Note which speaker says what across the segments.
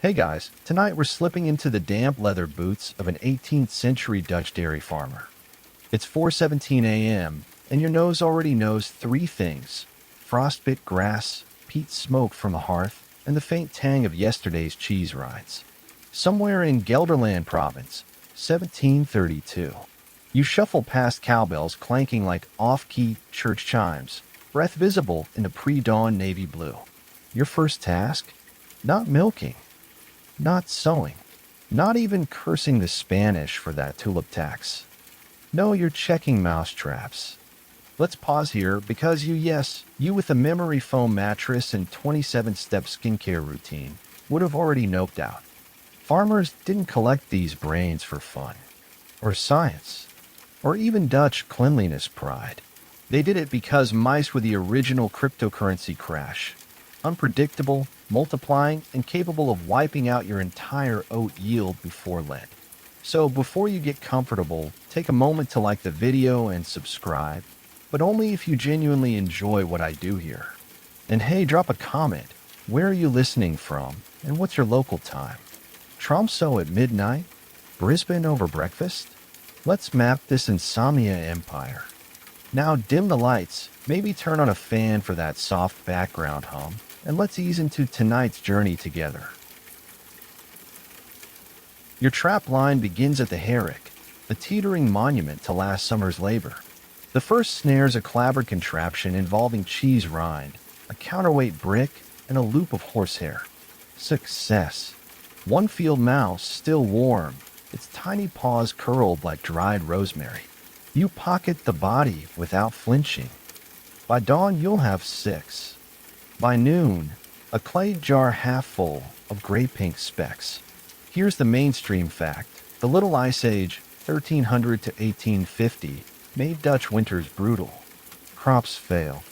Speaker 1: Hey guys, tonight we're slipping into the damp leather boots of an 18th century Dutch dairy farmer. It's 4:17 a.m., and your nose already knows three things: frostbit grass, peat smoke from the hearth, and the faint tang of yesterday's cheese rinds. Somewhere in Gelderland province, 1732. You shuffle past cowbells clanking like off-key church chimes, breath visible in the pre-dawn navy blue. Your first task? Not milking. Not sewing. Not even cursing the Spanish for that tulip tax. No, you're checking mouse traps. Let's pause here because you with a memory foam mattress and 27-step skincare routine would have already noped out. Farmers didn't collect these brains for fun, or science, or even Dutch cleanliness pride. They did it because mice were the original cryptocurrency crash. Unpredictable, multiplying, and capable of wiping out your entire oat yield before Lent. So before you get comfortable, take a moment to like the video and subscribe, but only if you genuinely enjoy what I do here. And hey, drop a comment. Where are you listening from, and what's your local time? Tromsø at midnight? Brisbane over breakfast? Let's map this insomnia empire. Now dim the lights, maybe turn on a fan for that soft background hum, and let's ease into tonight's journey together. Your trap line begins at the herrick, a teetering monument to last summer's labor. The first snare's a clabbered contraption involving cheese rind, a counterweight brick, and a loop of horsehair. Success. One field mouse, still warm, its tiny paws curled like dried rosemary. You pocket the body without flinching. By dawn, you'll have 6. By noon, a clay jar half full of gray-pink specks. Here's the mainstream fact. The Little Ice Age, 1300 to 1850, made Dutch winters brutal. Crops failed.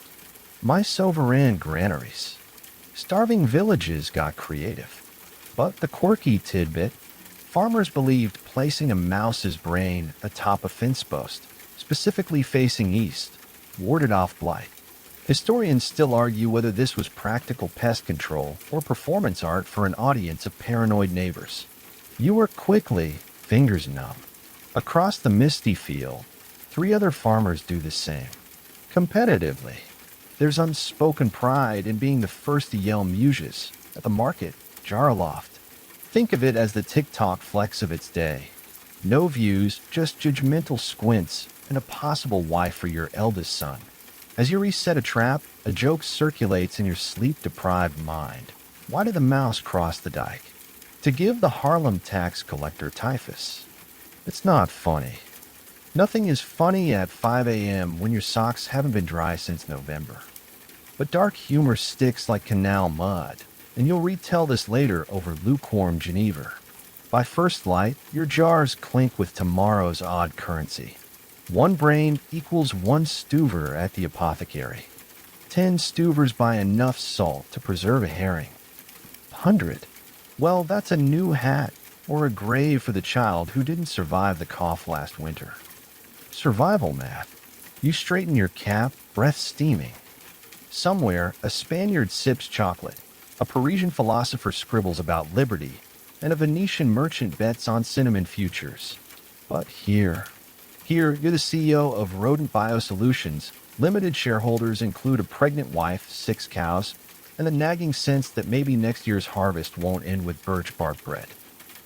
Speaker 1: Mice overran granaries. Starving villages got creative. But the quirky tidbit, farmers believed placing a mouse's brain atop a fence post, specifically facing east, warded off blight. Historians still argue whether this was practical pest control or performance art for an audience of paranoid neighbors. You were quickly, fingers numb. Across the misty field, 3 other farmers do the same. Competitively, there's unspoken pride in being the first to yell muses at the market, jar aloft. Think of it as the TikTok flex of its day. No views, just judgmental squints and a possible wife for your eldest son. As you reset a trap, a joke circulates in your sleep-deprived mind. Why did the mouse cross the dike? To give the Harlem tax collector typhus. It's not funny. Nothing is funny at 5 a.m. when your socks haven't been dry since November. But dark humor sticks like canal mud, and you'll retell this later over lukewarm Geneva. By first light, your jars clink with tomorrow's odd currency. 1 brain equals 1 stuver at the apothecary. 10 stuvers buy enough salt to preserve a herring. 100. Well, that's a new hat or a grave for the child who didn't survive the cough last winter. Survival math. You straighten your cap, breath steaming. Somewhere, a Spaniard sips chocolate, a Parisian philosopher scribbles about liberty, and a Venetian merchant bets on cinnamon futures. But here, you're the CEO of Rodent Biosolutions. Limited shareholders include a pregnant wife, 6 cows, and the nagging sense that maybe next year's harvest won't end with birch bark bread.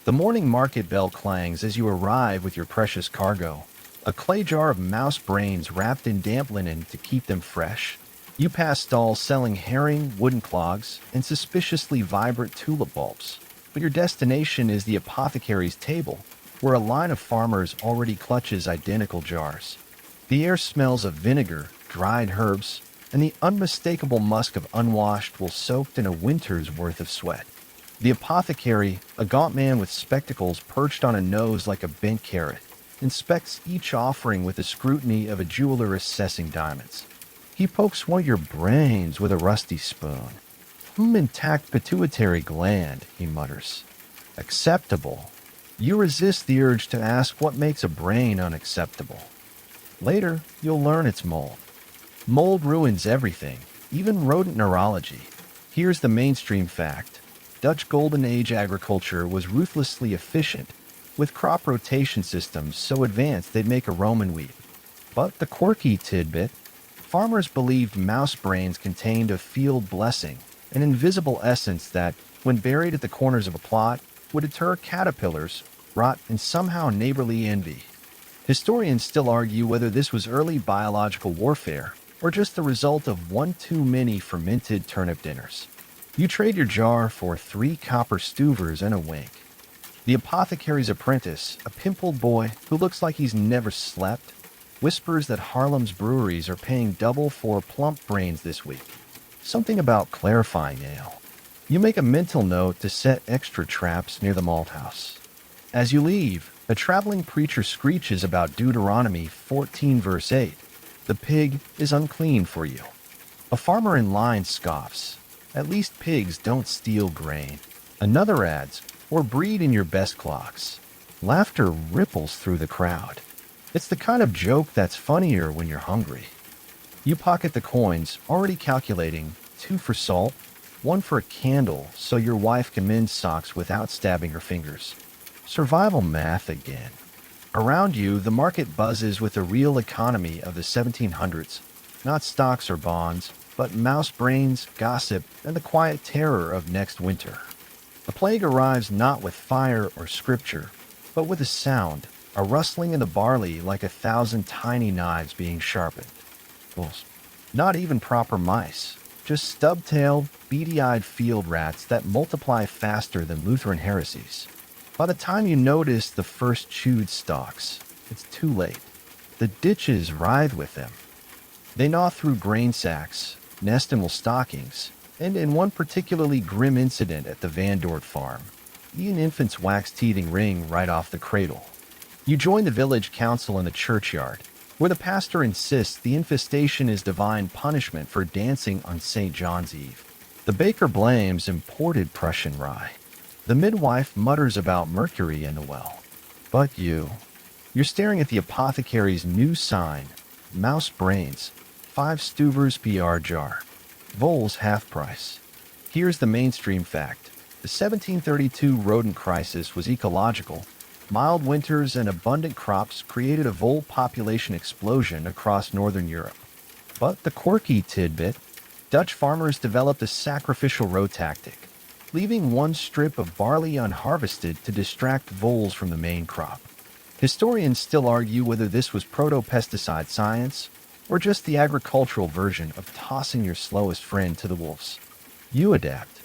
Speaker 1: The morning market bell clangs as you arrive with your precious cargo, a clay jar of mouse brains wrapped in damp linen to keep them fresh. You pass stalls selling herring, wooden clogs, and suspiciously vibrant tulip bulbs. But your destination is the apothecary's table, where a line of farmers already clutches identical jars. The air smells of vinegar, dried herbs, and the unmistakable musk of unwashed wool soaked in a winter's worth of sweat. The apothecary, a gaunt man with spectacles perched on a nose like a bent carrot, inspects each offering with the scrutiny of a jeweler assessing diamonds. He pokes one of your brains with a rusty spoon. Intact pituitary gland, he mutters. Acceptable. You resist the urge to ask what makes a brain unacceptable. Later, you'll learn it's mold. Mold ruins everything, even rodent neurology. Here's the mainstream fact. Dutch Golden Age agriculture was ruthlessly efficient, with crop rotation systems so advanced they'd make a Roman weep. But the quirky tidbit: farmers believed mouse brains contained a field blessing, an invisible essence that, when buried at the corners of a plot, would deter caterpillars, rot, and somehow neighborly envy. Historians still argue whether this was early biological warfare or just the result of one too many fermented turnip dinners. You trade your jar for 3 copper stuvers and a wink. The apothecary's apprentice, a pimpled boy who looks like he's never slept, whispers that Harlem's breweries are paying double for plump brains this week. Something about clarifying ale. You make a mental note to set extra traps near the malt house. As you leave, a traveling preacher screeches about Deuteronomy 14 verse 8. The pig is unclean for you. A farmer in line scoffs. At least pigs don't steal grain. Another adds, or breed in your best clocks. Laughter ripples through the crowd. It's the kind of joke that's funnier when you're hungry. You pocket the coins, already calculating 2 for salt, 1 for a candle so your wife can mend socks without stabbing her fingers. Survival math again. Around you, the market buzzes with the real economy of the 1700s. Not stocks or bonds, but mouse brains, gossip, and the quiet terror of next winter. The plague arrives not with fire or scripture, but with a sound, a rustling in the barley like 1,000 tiny knives being sharpened. Bulls. Not even proper mice, just stub-tailed, beady-eyed field rats that multiply faster than Lutheran heresies. By the time you notice the first chewed stalks, it's too late. The ditches writhe with them. They gnaw through grain sacks, nest in wool stockings, and in one particularly grim incident at the Van Dort farm, eat an infant's wax-teething ring right off the cradle. You join the village council in the churchyard, where the pastor insists the infestation is divine punishment for dancing on St. John's Eve. The baker blames imported Prussian rye. The midwife mutters about mercury in the well. But you're staring at the apothecary's new sign, mouse brains, 5 stuvers PR jar. Voles half price. Here's the mainstream fact. The 1732 rodent crisis was ecological. Mild winters and abundant crops created a vole population explosion across northern Europe. But the quirky tidbit: Dutch farmers developed a sacrificial row tactic, leaving 1 strip of barley unharvested to distract voles from the main crop. Historians still argue whether this was proto-pesticide science or just the agricultural version of tossing your slowest friend to the wolves. You adapt.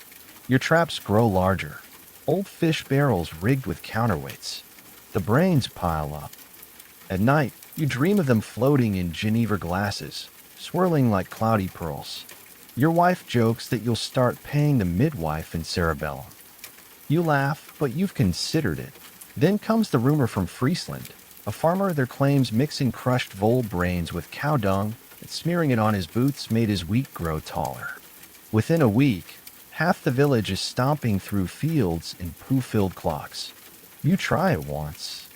Speaker 1: Your traps grow larger. Old fish barrels rigged with counterweights. The brains pile up. At night, you dream of them floating in Geneva glasses, swirling like cloudy pearls. Your wife jokes that you'll start paying the midwife in cerebellum. You laugh, but you've considered it. Then comes the rumor from Friesland. A farmer there claims mixing crushed vole brains with cow dung and smearing it on his boots made his wheat grow taller. Within a week, half the village is stomping through fields in poo-filled clocks. You try it once.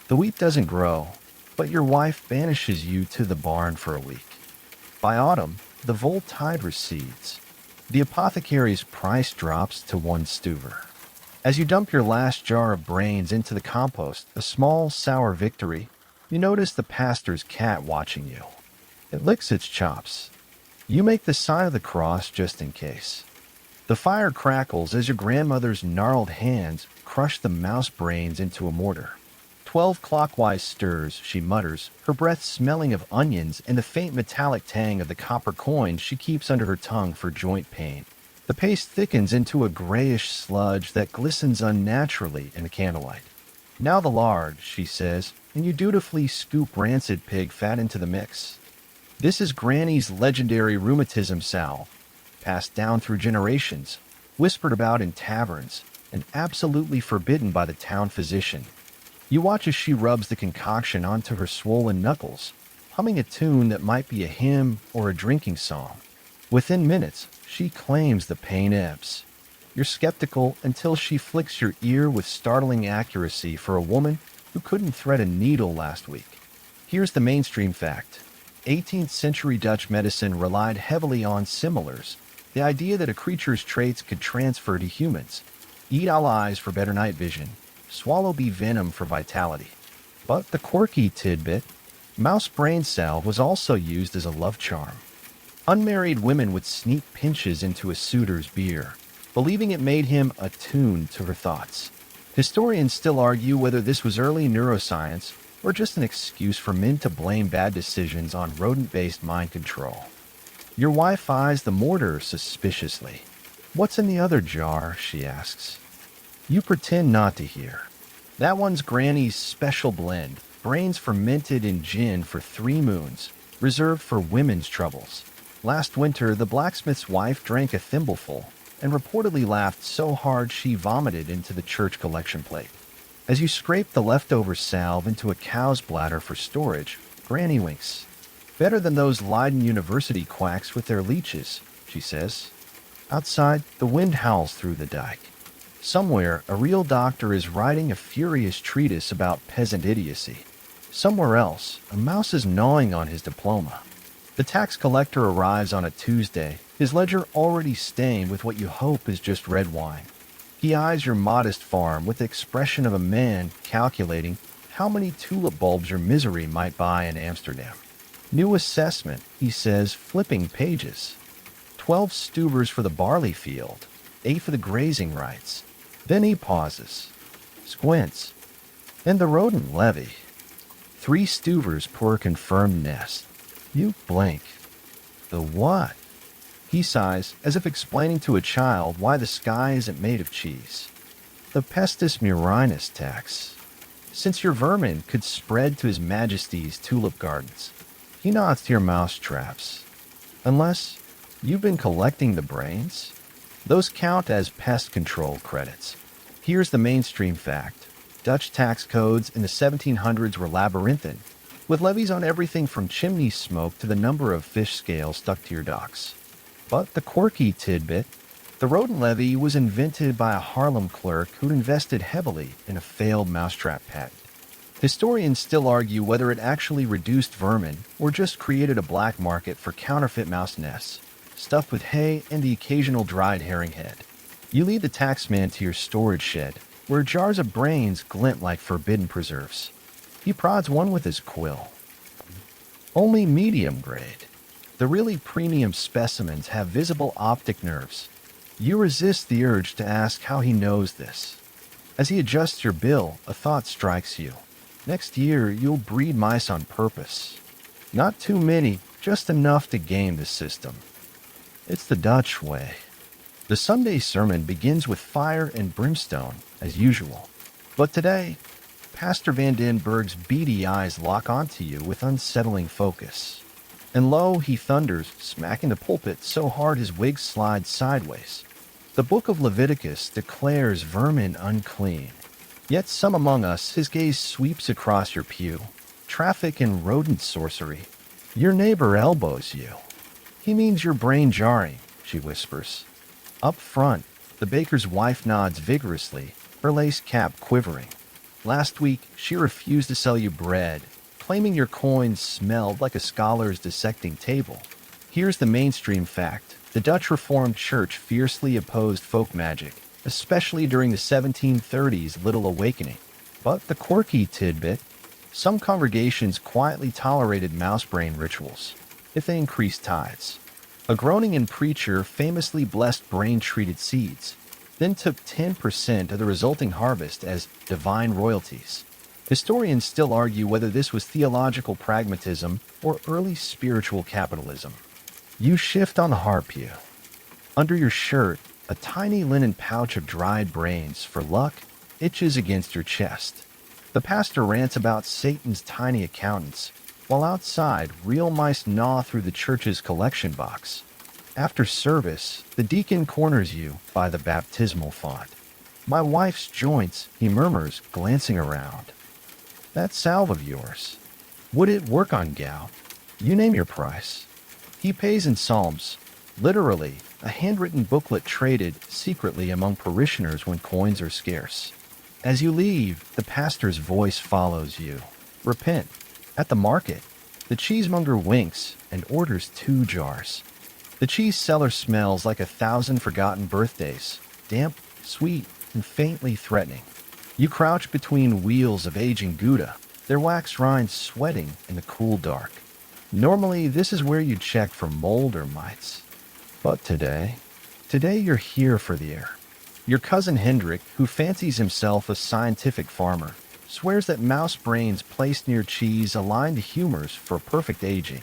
Speaker 1: The wheat doesn't grow, but your wife banishes you to the barn for a week. By autumn, the vole tide recedes. The apothecary's price drops to 1 stuver. As you dump your last jar of brains into the compost, a small, sour victory, you notice the pastor's cat watching you. It licks its chops. You make the sign of the cross just in case. The fire crackles as your grandmother's gnarled hands crush the mouse brains into a mortar. 12 clockwise stirs, she mutters, her breath smelling of onions and the faint metallic tang of the copper coins she keeps under her tongue for joint pain. The paste thickens into a grayish sludge that glistens unnaturally in the candlelight. Now the lard, she says, and you dutifully scoop rancid pig fat into the mix. This is Granny's legendary rheumatism salve, passed down through generations, whispered about in taverns, and absolutely forbidden by the town physician. You watch as she rubs the concoction onto her swollen knuckles, humming a tune that might be a hymn or a drinking song. Within minutes, she claims the pain ebbs. You're skeptical until she flicks your ear with startling accuracy for a woman who couldn't thread a needle last week. Here's the mainstream fact. 18th-century Dutch medicine relied heavily on similars, The idea that a creature's traits could transfer to humans. Eat owl eyes for better night vision. Swallow bee venom for vitality. But the quirky tidbit, mouse brain salve was also used as a love charm. Unmarried women would sneak pinches into a suitor's beer, believing it made him attuned to her thoughts. Historians still argue whether this was early neuroscience or just an excuse for men to blame bad decisions on rodent-based mind control. Your wife eyes the mortar suspiciously. "What's in the other jar?" she asks. You pretend not to hear. "That one's Granny's special blend, brains fermented in gin for 3 moons, reserved for women's troubles. Last winter, the blacksmith's wife drank a thimbleful and reportedly laughed so hard she vomited into the church collection plate." As you scrape the leftover salve into a cow's bladder for storage, Granny winks. "Better than those Leiden University quacks with their leeches," she says. Outside, the wind howls through the dike. Somewhere, a real doctor is writing a furious treatise about peasant idiocy. Somewhere else, a mouse is gnawing on his diploma. The tax collector arrives on a Tuesday, his ledger already stained with what you hope is just red wine. He eyes your modest farm with the expression of a man calculating how many tulip bulbs your misery might buy in Amsterdam. "New assessment," he says, flipping pages. 12 stubers for the barley field, 8 for the grazing rights. Then he pauses, squints, and the rodent levy. 3 stuvers per confirmed nest. You blink. The what? He sighs, as if explaining to a child why the sky isn't made of cheese. "The pestis murinus tax. Since your vermin could spread to His Majesty's tulip gardens." He nods to your mouse traps. "Unless you've been collecting the brains? Those count as pest control credits." Here's the mainstream fact. Dutch tax codes in the 1700s were labyrinthine, with levies on everything from chimney smoke to the number of fish scales stuck to your docks. But the quirky tidbit, the rodent levy was invented by a Harlem clerk who'd invested heavily in a failed mousetrap patent. Historians still argue whether it actually reduced vermin or just created a black market for counterfeit mouse nests, stuffed with hay and the occasional dried herring head. You lead the taxman to your storage shed, where jars of brains glint like forbidden preserves. He prods one with his quill. "Only medium grade. The really premium specimens have visible optic nerves." You resist the urge to ask how he knows this. As he adjusts your bill, a thought strikes you. Next year, you'll breed mice on purpose. Not too many, just enough to game the system. It's the Dutch way. The Sunday sermon begins with fire and brimstone, as usual. But today, Pastor Van Den Berg's beady eyes lock onto you with unsettling focus. And lo, he thunders, smacking the pulpit so hard his wig slides sideways. The book of Leviticus declares vermin unclean. Yet some among us, his gaze sweeps across your pew. Traffic in rodent sorcery. Your neighbor elbows you. "He means your brain jarring," she whispers. Up front, the baker's wife nods vigorously, her lace cap quivering. Last week, she refused to sell you bread, claiming your coins smelled like a scholar's dissecting table. Here's the mainstream fact. The Dutch Reformed Church fiercely opposed folk magic, especially during the 1730s Little Awakening. But the quirky tidbit, some congregations quietly tolerated mouse brain rituals, if they increased tithes. A Groningen preacher famously blessed brain-treated seeds, then took 10% of the resulting harvest as divine royalties. Historians still argue whether this was theological pragmatism or early spiritual capitalism. You shift on the harp pew. Under your shirt, a tiny linen pouch of dried brains, for luck, itches against your chest. The pastor rants about Satan's tiny accountants, while outside, real mice gnaw through the church's collection box. After service, the deacon corners you by the baptismal font. "My wife's joints," he murmurs, glancing around. "That salve of yours. Would it work on gal? You name your price." He pays in psalms, literally, a handwritten booklet traded secretly among parishioners when coins are scarce. As you leave, the pastor's voice follows you. "Repent." At the market, the cheesemonger winks and orders 2 jars. The cheese cellar smells like 1,000 forgotten birthdays, damp, sweet, and faintly threatening. You crouch between wheels of aging Gouda, their wax rinds sweating in the cool dark. Normally, this is where you'd check for mold or mites. But today you're here for the air. Your cousin Hendrik, who fancies himself a scientific farmer, swears that mouse brains placed near cheese align the humors for perfect aging.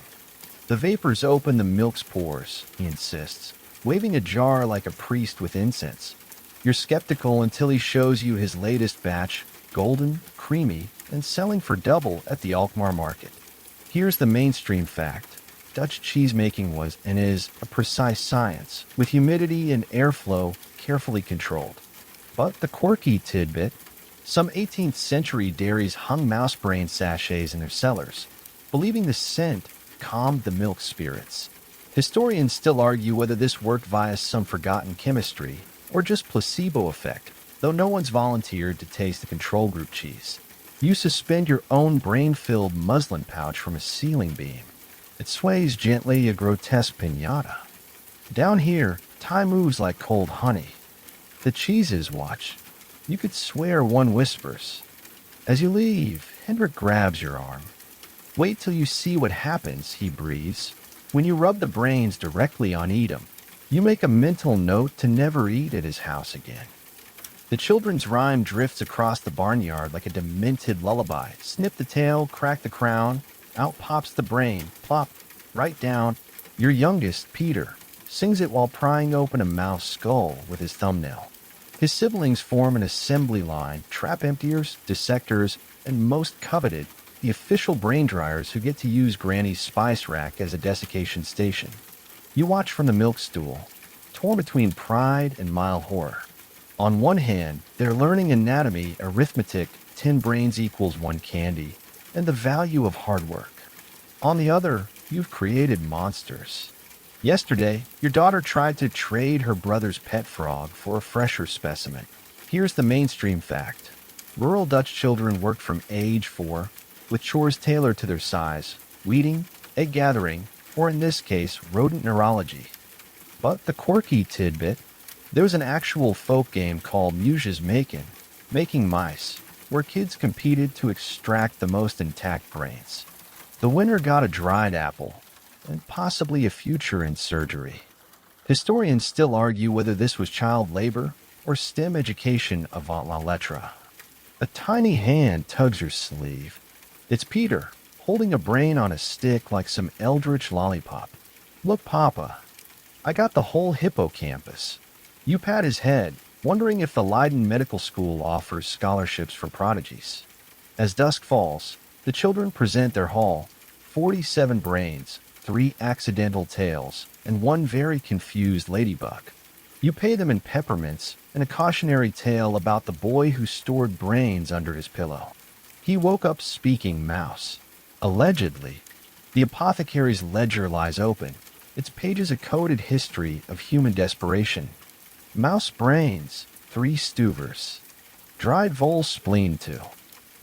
Speaker 1: The vapors open the milk's pores, he insists, waving a jar like a priest with incense. You're skeptical until he shows you his latest batch, golden, creamy, and selling for double at the Alkmaar market. Here's the mainstream fact. Dutch cheesemaking was and is a precise science, with humidity and airflow carefully controlled. But the quirky tidbit, some 18th century dairies hung mouse brain sachets in their cellars, believing the scent calmed the milk spirits. Historians still argue whether this worked via some forgotten chemistry or just placebo effect, though no one's volunteered to taste the control group cheese. You suspend your own brain-filled muslin pouch from a ceiling beam. It sways gently, a grotesque piñata. Down here, time moves like cold honey. The cheeses watch. You could swear one whispers. As you leave, Hendrik grabs your arm. Wait till you see what happens, he breathes. When you rub the brains directly on Edam, you make a mental note to never eat at his house again. The children's rhyme drifts across the barnyard like a demented lullaby. Snip the tail, crack the crown, out pops the brain, plop, right down. Your youngest, Peter, sings it while prying open a mouse skull with his thumbnail. His siblings form an assembly line, trap emptiers, dissectors, and most coveted, the official brain dryers who get to use Granny's spice rack as a desiccation station. You watch from the milk stool, torn between pride and mild horror. On one hand, they're learning anatomy, arithmetic, 10 brains equals 1 candy, and the value of hard work. On the other, you've created monsters. Yesterday, your daughter tried to trade her brother's pet frog for a fresher specimen. Here's the mainstream fact. Rural Dutch children worked from age 4, with chores tailored to their size, weeding, egg gathering, or in this case, rodent neurology. But the quirky tidbit, there was an actual folk game called Muisjes Maken, making mice, where kids competed to extract the most intact brains. The winner got a dried apple, and possibly a future in surgery. Historians still argue whether this was child labor or STEM education avant la lettre. A tiny hand tugs your sleeve. It's Peter, holding a brain on a stick like some eldritch lollipop. Look, Papa, I got the whole hippocampus. You pat his head, wondering if the Leiden Medical School offers scholarships for prodigies. As dusk falls, the children present their haul, 47 brains, 3 accidental tails, and 1 very confused ladybug. You pay them in peppermints and a cautionary tale about the boy who stored brains under his pillow. He woke up speaking mouse. Allegedly, the apothecary's ledger lies open, its pages a coded history of human desperation. Mouse brains, 3 stuvers. Dried vole spleen 2.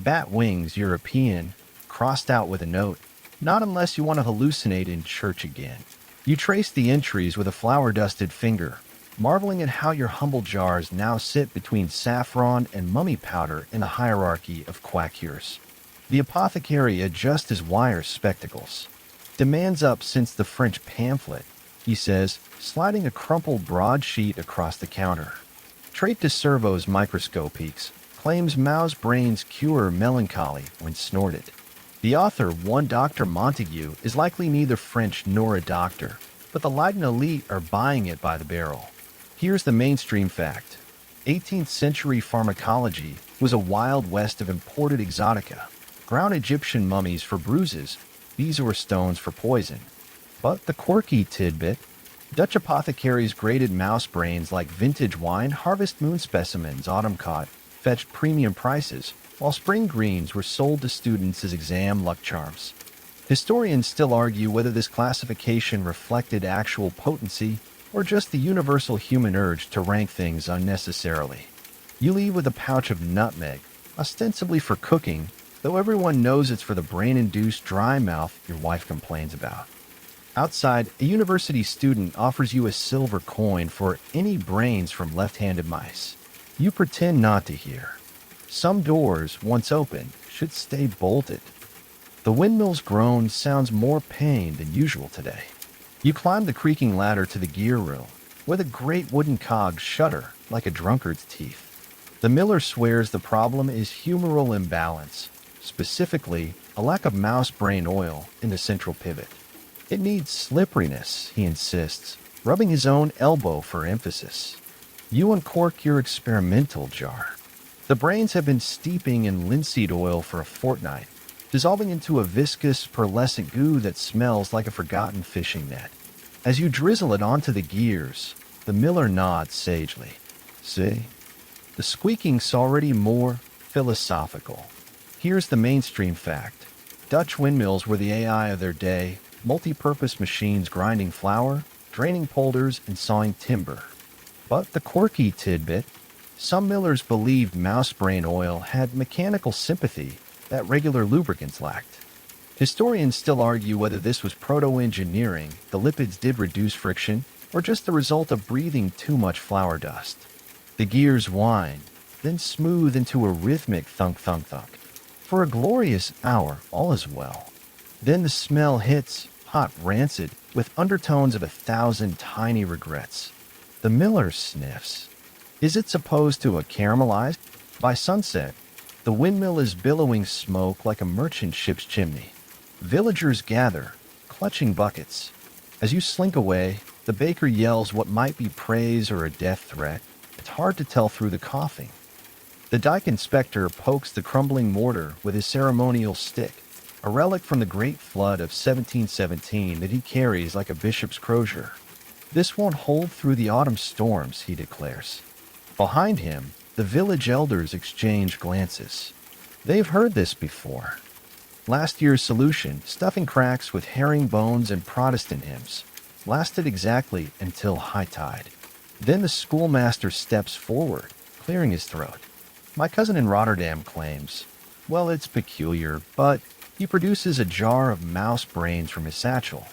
Speaker 1: Bat wings European, crossed out with a note. Not unless you want to hallucinate in church again. You trace the entries with a flour-dusted finger, marveling at how your humble jars now sit between saffron and mummy powder in a hierarchy of quack-cures. The apothecary adjusts his wire spectacles. Demands up since the French pamphlet, he says, sliding a crumpled broadsheet across the counter. Trait de Servo's microscopiques claims mouse brains cure melancholy when snorted. The author, one Dr. Montague, is likely neither French nor a doctor, but the Leiden elite are buying it by the barrel. Here's the mainstream fact. 18th century pharmacology was a wild west of imported exotica. Ground Egyptian mummies for bruises, bezoar stones for poison. But the quirky tidbit, Dutch apothecaries graded mouse brains like vintage wine. Harvest Moon specimens, autumn caught, fetched premium prices, while spring greens were sold to students as exam luck charms. Historians still argue whether this classification reflected actual potency or just the universal human urge to rank things unnecessarily. You leave with a pouch of nutmeg, ostensibly for cooking, though everyone knows it's for the brain-induced dry mouth your wife complains about. Outside, a university student offers you a silver coin for any brains from left-handed mice. You pretend not to hear. Some doors, once open, should stay bolted. The windmill's groan sounds more pain than usual today. You climb the creaking ladder to the gear room, where the great wooden cogs shudder like a drunkard's teeth. The miller swears the problem is humoral imbalance, specifically a lack of mouse brain oil in the central pivot. It needs slipperiness, he insists, rubbing his own elbow for emphasis. You uncork your experimental jar. The brains have been steeping in linseed oil for a fortnight, dissolving into a viscous, pearlescent goo that smells like a forgotten fishing net. As you drizzle it onto the gears, the miller nods sagely. See? The squeaking's already more philosophical. Here's the mainstream fact. Dutch windmills were the AI of their day, multi-purpose machines grinding flour, draining polders, and sawing timber. But the quirky tidbit, some millers believed mouse brain oil had mechanical sympathy that regular lubricants lacked. Historians still argue whether this was proto-engineering, the lipids did reduce friction, or just the result of breathing too much flour dust. The gears whine, then smooth into a rhythmic thunk-thunk-thunk. For a glorious hour, all is well. Then the smell hits, hot, rancid, with undertones of 1,000 tiny regrets. The miller sniffs. Is it supposed to caramelize? By sunset, the windmill is billowing smoke like a merchant ship's chimney. Villagers gather, clutching buckets. As you slink away, the baker yells what might be praise or a death threat. It's hard to tell through the coughing. The dike inspector pokes the crumbling mortar with his ceremonial stick, a relic from the great flood of 1717 that he carries like a bishop's crozier. This won't hold through the autumn storms, he declares. Behind him, the village elders exchange glances. They've heard this before. Last year's solution, stuffing cracks with herring bones and Protestant hymns, lasted exactly until high tide. Then the schoolmaster steps forward, clearing his throat. My cousin in Rotterdam claims, well, it's peculiar, but he produces a jar of mouse brains from his satchel.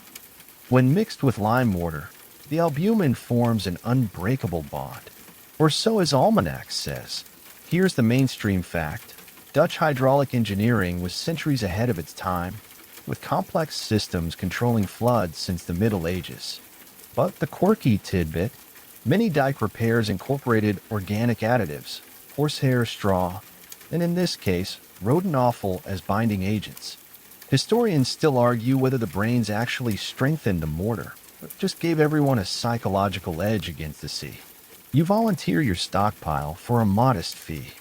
Speaker 1: When mixed with lime mortar, the albumin forms an unbreakable bond. Or so his almanac says. Here's the mainstream fact. Dutch hydraulic engineering was centuries ahead of its time, with complex systems controlling floods since the Middle Ages. But the quirky tidbit, many dike repairs incorporated organic additives, horsehair, straw, and in this case, rodent offal as binding agents. Historians still argue whether the brains actually strengthened the mortar, or just gave everyone a psychological edge against the sea. You volunteer your stockpile for a modest fee.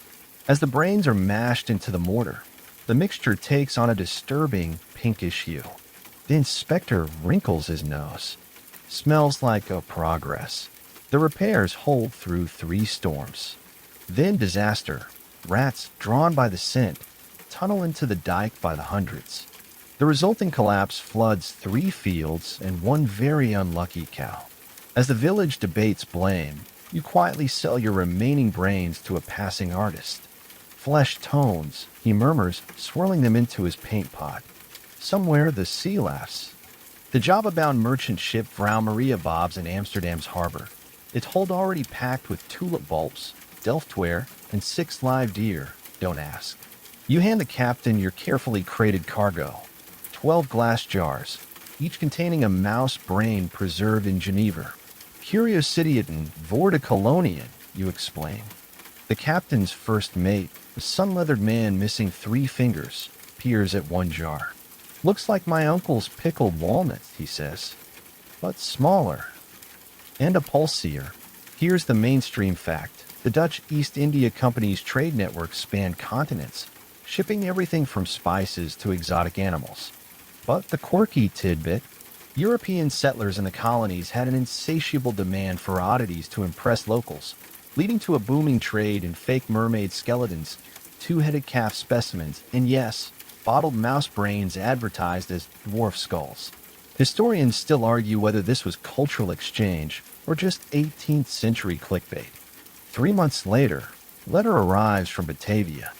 Speaker 1: As the brains are mashed into the mortar, the mixture takes on a disturbing pinkish hue. The inspector wrinkles his nose. Smells like a progress. The repairs hold through 3 storms. Then disaster. Rats, drawn by the scent, tunnel into the dike by the hundreds. The resulting collapse floods 3 fields and 1 very unlucky cow. As the village debates blame, you quietly sell your remaining brains to a passing artist. Flesh tones, he murmurs, swirling them into his paint pot. Somewhere the sea laughs. The Java-bound merchant ship Vrouw Maria bobs in Amsterdam's harbor, its hold already packed with tulip bulbs, delftware, and 6 live deer. Don't ask. You hand the captain your carefully crated cargo. 12 glass jars, each containing a mouse brain preserved in Geneva. Curiositiaten voor de koloniën, you explain. The captain's first mate, a sun-leathered man missing 3 fingers, peers at 1 jar. Looks like my uncle's pickled walnuts, he says, but smaller. And a pulseer. Here's the mainstream fact. The Dutch East India Company's trade network spanned continents, shipping everything from spices to exotic animals. But the quirky tidbit, European settlers in the colonies had an insatiable demand for oddities to impress locals, leading to a booming trade in fake mermaid skeletons, 2-headed calf specimens, and yes, bottled mouse brains advertised as dwarf skulls. Historians still argue whether this was cultural exchange or just 18th century clickbait. 3 months later, letter arrives from Batavia.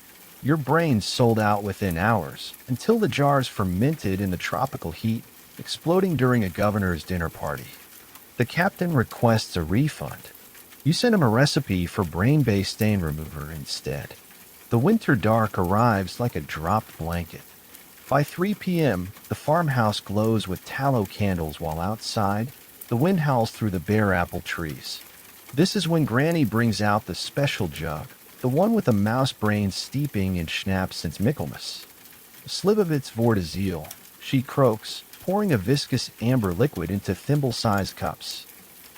Speaker 1: Your brains sold out within hours, until the jars fermented in the tropical heat exploding during a governor's dinner party. The captain requests a refund. You send him a recipe for brain-based stain remover instead. The winter dark arrives like a dropped blanket. By 3 p.m., the farmhouse glows with tallow candles while outside, the wind howls through the bare apple trees. This is when Granny brings out the special jug, the one with the mouse brains steeping in schnapps since Michaelmas. A Slivovitz Vortazil, she croaks, pouring a viscous amber liquid into thimble-sized cups.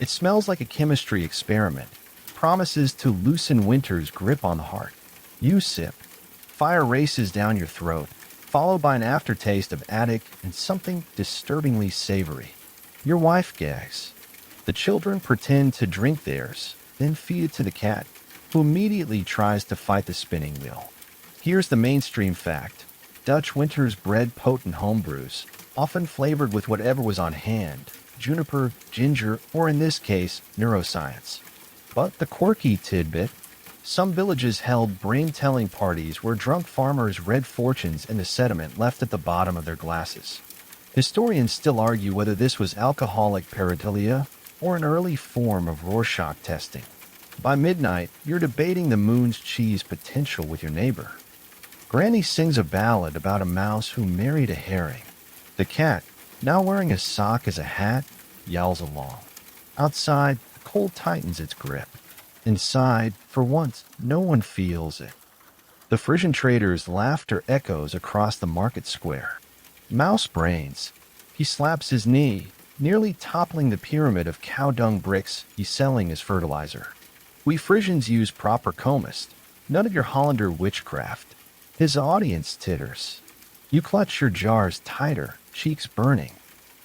Speaker 1: It smells like a chemistry experiment, promises to loosen winter's grip on the heart. You sip. Fire races down your throat, followed by an aftertaste of attic and something disturbingly savory. Your wife gags. The children pretend to drink theirs, then feed it to the cat, who immediately tries to fight the spinning wheel. Here's the mainstream fact. Dutch winters bred potent homebrews, often flavored with whatever was on hand, juniper, ginger, or in this case, neuroscience. But the quirky tidbit, some villages held brain-telling parties where drunk farmers read fortunes in the sediment left at the bottom of their glasses. Historians still argue whether this was alcoholic pareidolia or an early form of Rorschach testing. By midnight, you're debating the moon's cheese potential with your neighbor. Granny sings a ballad about a mouse who married a herring. The cat, now wearing a sock as a hat, yowls along. Outside, the cold tightens its grip. Inside, for once, no one feels it. The Frisian trader's laughter echoes across the market square. Mouse brains. He slaps his knee, nearly toppling the pyramid of cow dung bricks he's selling as fertilizer. We Frisians use proper comist, none of your Hollander witchcraft. His audience titters. You clutch your jars tighter, cheeks burning.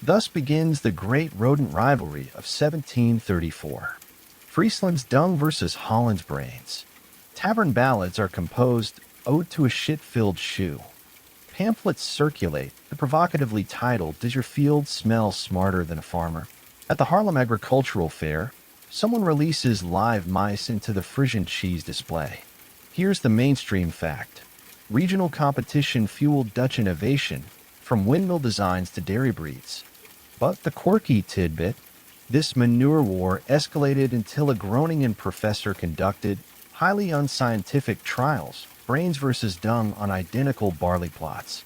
Speaker 1: Thus begins the great rodent rivalry of 1734. Friesland's dung versus Holland's brains. Tavern ballads are composed, Ode to a Shit-Filled Shoe. Pamphlets circulate, the provocatively titled, Does Your Field Smell Smarter Than a Farmer? At the Haarlem Agricultural Fair, someone releases live mice into the Frisian cheese display. Here's the mainstream fact. Regional competition fueled Dutch innovation, from windmill designs to dairy breeds. But the quirky tidbit, this manure war escalated until a Groningen professor conducted highly unscientific trials, brains versus dung on identical barley plots.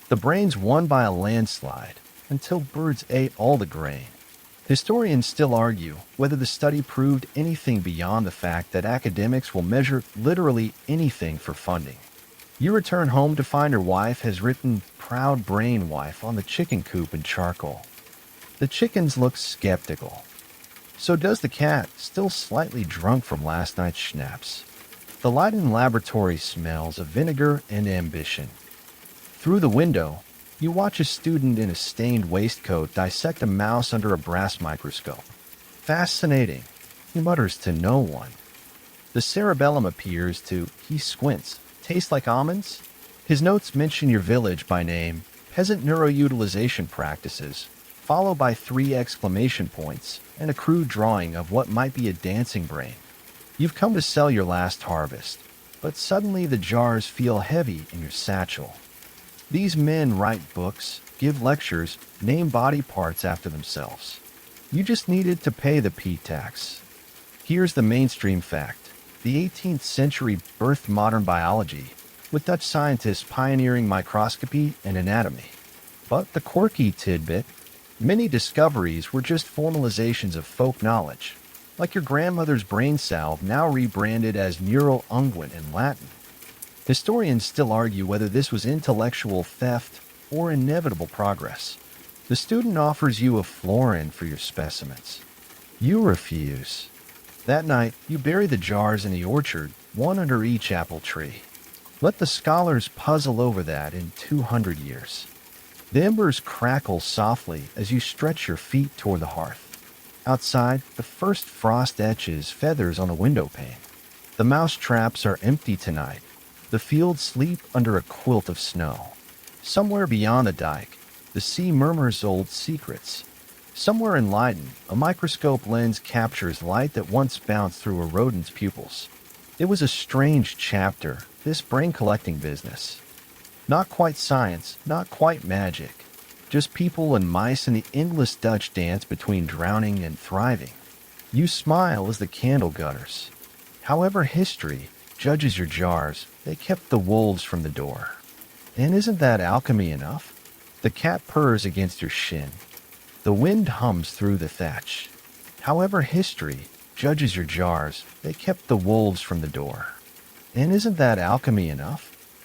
Speaker 1: The brains won by a landslide, until birds ate all the grain. Historians still argue whether the study proved anything beyond the fact that academics will measure literally anything for funding. You return home to find your wife has written "Proud Brain Wife" on the chicken coop in charcoal. The chickens look skeptical. So does the cat, still slightly drunk from last night's schnapps. The Leiden laboratory smells of vinegar and ambition. Through the window, you watch a student in a stained waistcoat dissect a mouse under a brass microscope. Fascinating, he mutters to no one. The cerebellum appears to, he squints, taste like almonds? His notes mention your village by name, peasant neuroutilization practices, followed by 3 exclamation points and a crude drawing of what might be a dancing brain. You've come to sell your last harvest, but suddenly the jars feel heavy in your satchel. These men write books, give lectures, name body parts after themselves. You just needed to pay the P-tax. Here's the mainstream fact. The 18th century birthed modern biology, with Dutch scientists pioneering microscopy and anatomy. But the quirky tidbit, many discoveries were just formalizations of folk knowledge, like your grandmother's brain salve now rebranded as neural unguent in Latin. Historians still argue whether this was intellectual theft or inevitable progress. The student offers you a florin for your specimens. You refuse. That night, you bury the jars in the orchard, one under each apple tree. Let the scholars puzzle over that in 200 years. The embers crackle softly as you stretch your feet toward the hearth. Outside, the first frost etches feathers on the window pane. The mouse traps are empty tonight. The fields sleep under a quilt of snow. Somewhere beyond the dike, the sea murmurs old secrets. Somewhere in Leiden, a microscope lens captures light that once bounced through a rodent's pupils. It was a strange chapter, this brain-collecting business. Not quite science, not quite magic. Just people and mice in the endless Dutch dance between drowning and thriving. You smile as the candle gutters. However history judges your jars, they kept the wolves from the door. And isn't that alchemy enough? The cat purrs against your shin. The wind hums through the thatch. However history judges your jars, they kept the wolves from the door. And isn't that alchemy enough?